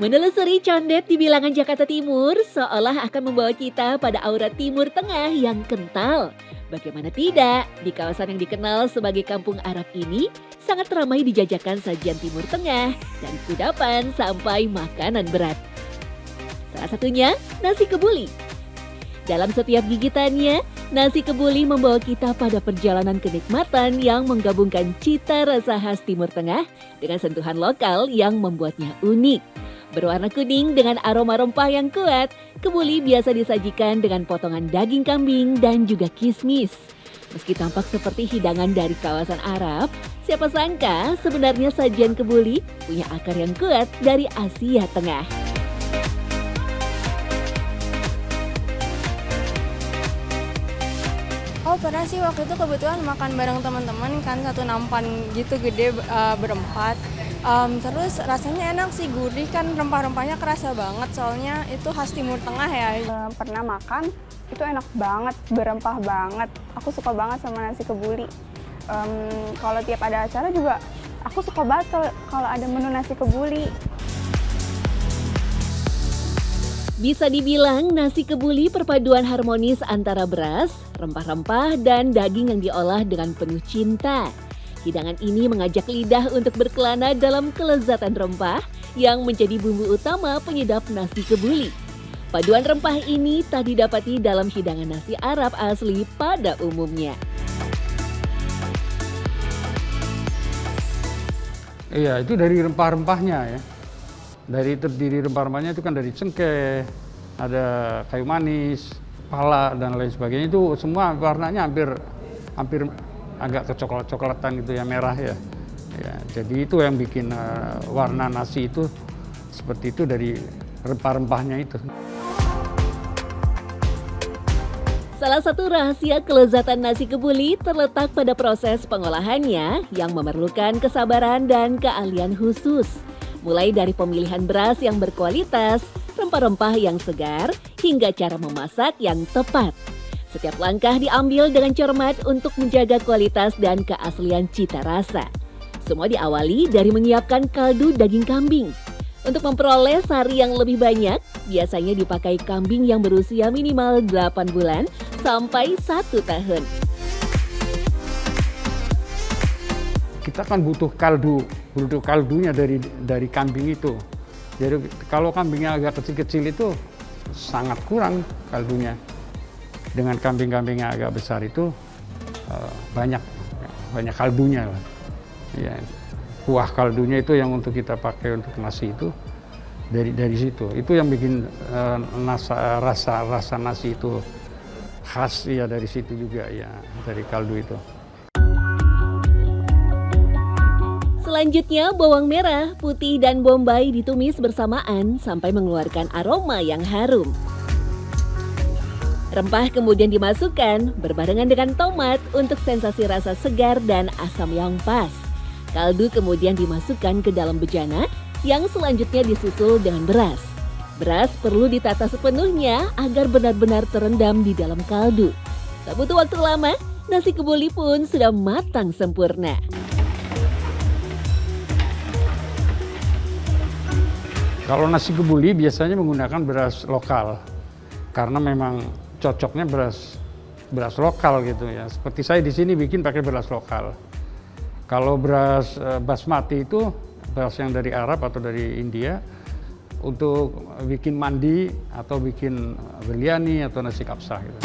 Menelusuri condet di bilangan Jakarta Timur seolah akan membawa kita pada aura Timur Tengah yang kental. Bagaimana tidak, di kawasan yang dikenal sebagai Kampung Arab ini sangat ramai dijajakan sajian Timur Tengah dari kudapan sampai makanan berat. Salah satunya nasi kebuli. Dalam setiap gigitannya, nasi kebuli membawa kita pada perjalanan kenikmatan yang menggabungkan cita rasa khas Timur Tengah dengan sentuhan lokal yang membuatnya unik. Berwarna kuning dengan aroma rempah yang kuat, kebuli biasa disajikan dengan potongan daging kambing dan juga kismis. Meski tampak seperti hidangan dari kawasan Arab, siapa sangka sebenarnya sajian kebuli punya akar yang kuat dari Asia Tengah. Oh pernah sih, waktu itu kebetulan makan bareng teman-teman kan, satu nampan gitu gede berempat. Terus rasanya enak sih, gurih kan, rempah-rempahnya kerasa banget soalnya itu khas Timur Tengah ya. Pernah makan, itu enak banget, berempah banget. Aku suka banget sama nasi kebuli. Kalau tiap ada acara juga aku suka banget kalau ada menu nasi kebuli. Bisa dibilang nasi kebuli perpaduan harmonis antara beras, rempah-rempah, dan daging yang diolah dengan penuh cinta. Hidangan ini mengajak lidah untuk berkelana dalam kelezatan rempah yang menjadi bumbu utama penyedap nasi kebuli. Paduan rempah ini tak didapati dalam hidangan nasi Arab asli pada umumnya. Iya, itu dari rempah-rempahnya ya. Dari terdiri rempah-rempahnya itu kan dari cengkeh, ada kayu manis, pala, dan lain sebagainya. Itu semua warnanya hampir agak kecoklat-coklatan gitu ya, merah ya. Jadi itu yang bikin warna nasi itu seperti itu dari rempah-rempahnya itu. Salah satu rahasia kelezatan nasi kebuli terletak pada proses pengolahannya yang memerlukan kesabaran dan keahlian khusus. Mulai dari pemilihan beras yang berkualitas, rempah-rempah yang segar, hingga cara memasak yang tepat. Setiap langkah diambil dengan cermat untuk menjaga kualitas dan keaslian cita rasa. Semua diawali dari menyiapkan kaldu daging kambing. Untuk memperoleh sari yang lebih banyak, biasanya dipakai kambing yang berusia minimal 8 bulan sampai 1 tahun. Kita kan butuh kaldunya dari kambing itu. Jadi kalau kambingnya agak kecil-kecil itu sangat kurang kaldunya. Dengan kambing-kambing yang agak besar itu banyak kaldunya lah. Ya, kuah kaldunya itu yang untuk kita pakai untuk nasi itu dari situ. Itu yang bikin rasa nasi itu khas ya, dari situ juga ya, dari kaldu itu. Selanjutnya bawang merah, putih, dan bombay ditumis bersamaan sampai mengeluarkan aroma yang harum. Rempah kemudian dimasukkan berbarengan dengan tomat untuk sensasi rasa segar dan asam yang pas. Kaldu kemudian dimasukkan ke dalam bejana yang selanjutnya disusul dengan beras. Beras perlu ditata sepenuhnya agar benar-benar terendam di dalam kaldu. Tak butuh waktu lama, nasi kebuli pun sudah matang sempurna. Kalau nasi kebuli biasanya menggunakan beras lokal karena memang cocoknya beras lokal gitu ya. Seperti saya di sini bikin pakai beras lokal. Kalau beras basmati itu beras yang dari Arab atau dari India, untuk bikin mandi atau bikin biryani atau nasi kapsah gitu.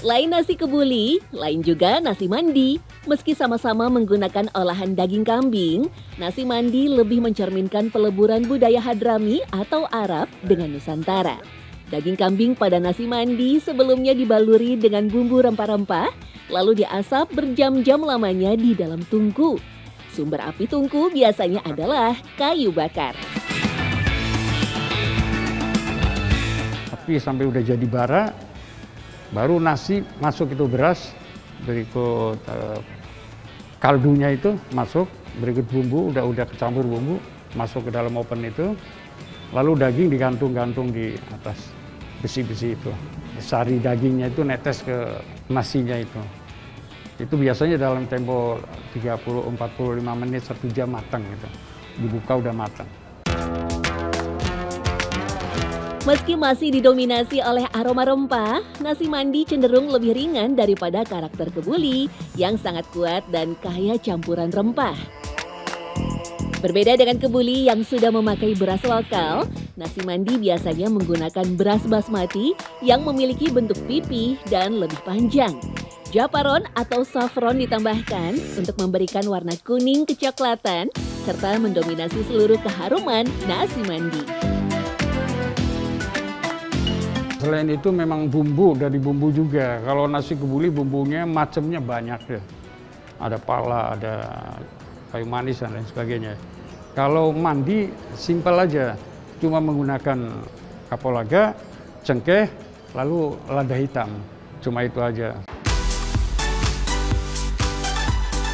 Lain nasi kebuli, lain juga nasi mandi. Meski sama-sama menggunakan olahan daging kambing, nasi mandi lebih mencerminkan peleburan budaya Hadrami atau Arab dengan Nusantara. Daging kambing pada nasi mandi sebelumnya dibaluri dengan bumbu rempah-rempah, lalu diasap berjam-jam lamanya di dalam tungku. Sumber api tungku biasanya adalah kayu bakar. Tapi sampai udah jadi bara, baru nasi masuk itu beras, berikut kaldunya itu masuk, berikut bumbu, udah kecampur bumbu, masuk ke dalam oven itu, lalu daging digantung-gantung di atas besi-besi itu. Sari dagingnya itu netes ke nasinya itu. Itu biasanya dalam tempo 30-45 menit, 1 jam matang gitu. dibuka udah matang. Meski masih didominasi oleh aroma rempah, nasi mandi cenderung lebih ringan daripada karakter kebuli yang sangat kuat dan kaya campuran rempah. Berbeda dengan kebuli yang sudah memakai beras lokal, nasi mandi biasanya menggunakan beras basmati yang memiliki bentuk pipih dan lebih panjang. Japaron atau saffron ditambahkan untuk memberikan warna kuning kecoklatan serta mendominasi seluruh keharuman nasi mandi. Selain itu memang bumbu, dari bumbu juga. Kalau nasi kebuli bumbunya macamnya banyak ya. Ada pala, ada kayu manis dan lain sebagainya. Kalau mandi simpel aja, cuma menggunakan kapulaga, cengkeh, lalu lada hitam. Cuma itu aja.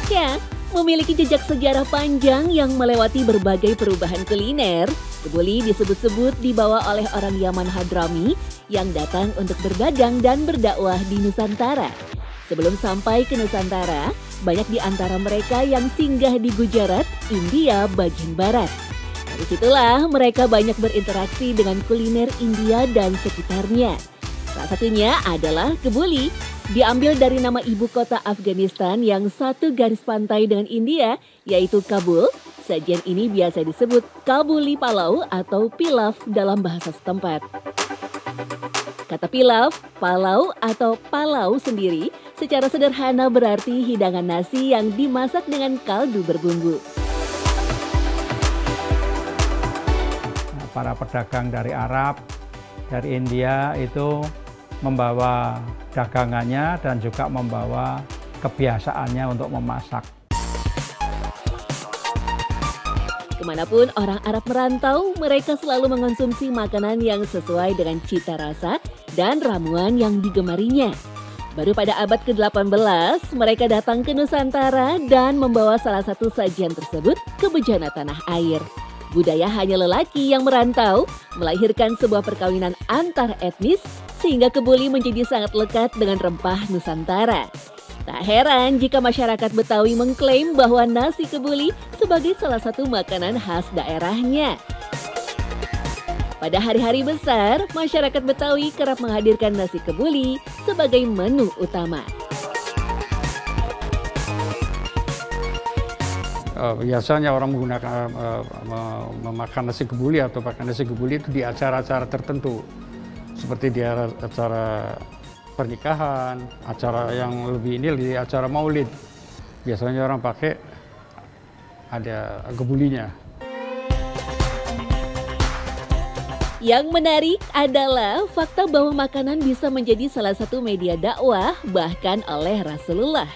Ya, memiliki jejak sejarah panjang yang melewati berbagai perubahan kuliner, kebuli disebut-sebut dibawa oleh orang Yaman Hadrami yang datang untuk berdagang dan berdakwah di Nusantara. Sebelum sampai ke Nusantara, banyak di antara mereka yang singgah di Gujarat, India bagian barat. Dari situlah mereka banyak berinteraksi dengan kuliner India dan sekitarnya. Salah satunya adalah kebuli, diambil dari nama ibu kota Afghanistan yang satu garis pantai dengan India, yaitu Kabul. Sajian ini biasa disebut kabuli palau atau pilaf dalam bahasa setempat. Kata pilaf, palau atau palau sendiri secara sederhana berarti hidangan nasi yang dimasak dengan kaldu berbumbu. Para pedagang dari Arab, dari India itu membawa dagangannya dan juga membawa kebiasaannya untuk memasak. Kemanapun orang Arab merantau, mereka selalu mengonsumsi makanan yang sesuai dengan cita rasa dan ramuan yang digemarinya. Baru pada abad ke-18, mereka datang ke Nusantara dan membawa salah satu sajian tersebut ke bejana tanah air. Budaya hanya lelaki yang merantau melahirkan sebuah perkawinan antar etnis sehingga kebuli menjadi sangat lekat dengan rempah Nusantara. Tak heran jika masyarakat Betawi mengklaim bahwa nasi kebuli sebagai salah satu makanan khas daerahnya. Pada hari-hari besar, masyarakat Betawi kerap menghadirkan nasi kebuli sebagai menu utama. Biasanya orang menggunakan memakan nasi kebuli atau pakai nasi kebuli itu di acara-acara tertentu. Seperti di acara pernikahan, acara yang lebih ini di acara maulid. Biasanya orang pakai ada kebulinya. Yang menarik adalah fakta bahwa makanan bisa menjadi salah satu media dakwah bahkan oleh Rasulullah.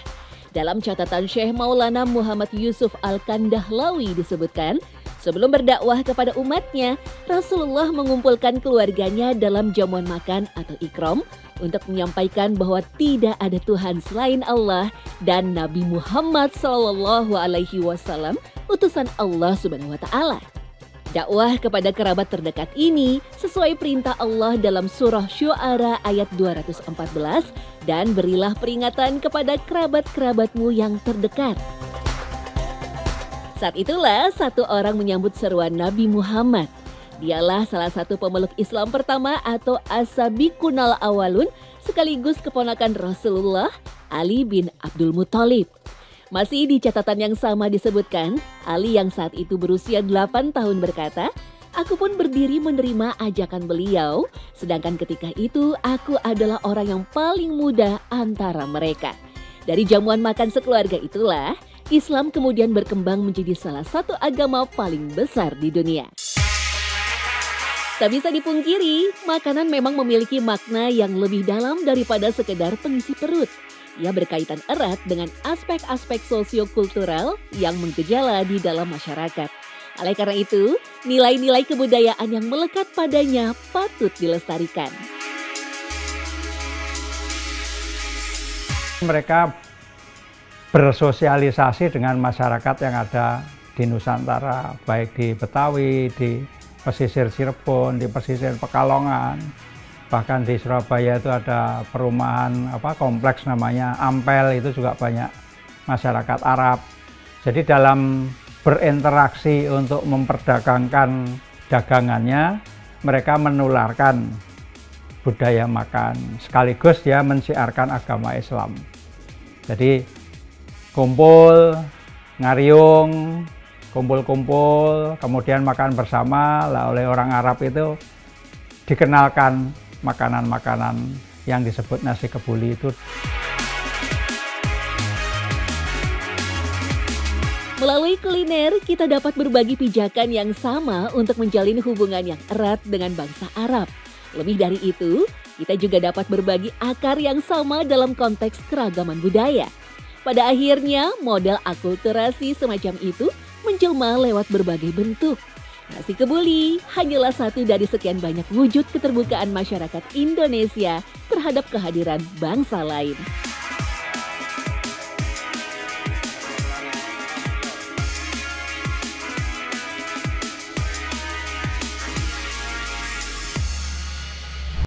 Dalam catatan Syekh Maulana Muhammad Yusuf Al-Kandahlawi disebutkan, sebelum berdakwah kepada umatnya, Rasulullah mengumpulkan keluarganya dalam jamuan makan atau ikram untuk menyampaikan bahwa tidak ada Tuhan selain Allah dan Nabi Muhammad SAW utusan Allah Subhanahu wa Ta'ala. Dakwah kepada kerabat terdekat ini sesuai perintah Allah dalam surah Syu'ara ayat 214 dan berilah peringatan kepada kerabat-kerabatmu yang terdekat. Saat itulah satu orang menyambut seruan Nabi Muhammad. Dialah salah satu pemeluk Islam pertama atau as-sabiqunal awalun sekaligus keponakan Rasulullah, Ali bin Abdul Muthalib. Masih di catatan yang sama disebutkan, Ali yang saat itu berusia 8 tahun berkata, "Aku pun berdiri menerima ajakan beliau, sedangkan ketika itu aku adalah orang yang paling muda antara mereka." Dari jamuan makan sekeluarga itulah, Islam kemudian berkembang menjadi salah satu agama paling besar di dunia. Tak bisa dipungkiri, makanan memang memiliki makna yang lebih dalam daripada sekedar pengisi perut. Ia berkaitan erat dengan aspek-aspek sosiokultural yang menggejala di dalam masyarakat. Oleh karena itu, nilai-nilai kebudayaan yang melekat padanya patut dilestarikan. Mereka bersosialisasi dengan masyarakat yang ada di Nusantara, baik di Betawi, di pesisir Cirebon, di pesisir Pekalongan. Bahkan di Surabaya itu ada perumahan kompleks namanya Ampel, itu juga banyak masyarakat Arab. Jadi dalam berinteraksi untuk memperdagangkan dagangannya, mereka menularkan budaya makan sekaligus dia mensiarkan agama Islam. Jadi kumpul, ngariung, kumpul-kumpul, kemudian makan bersama. Lah oleh orang Arab itu dikenalkan makanan-makanan yang disebut nasi kebuli itu. Melalui kuliner, kita dapat berbagi pijakan yang sama untuk menjalin hubungan yang erat dengan bangsa Arab. Lebih dari itu, kita juga dapat berbagi akar yang sama dalam konteks keragaman budaya. Pada akhirnya, model akulturasi semacam itu menjelma lewat berbagai bentuk. Nasi kebuli hanyalah satu dari sekian banyak wujud keterbukaan masyarakat Indonesia terhadap kehadiran bangsa lain.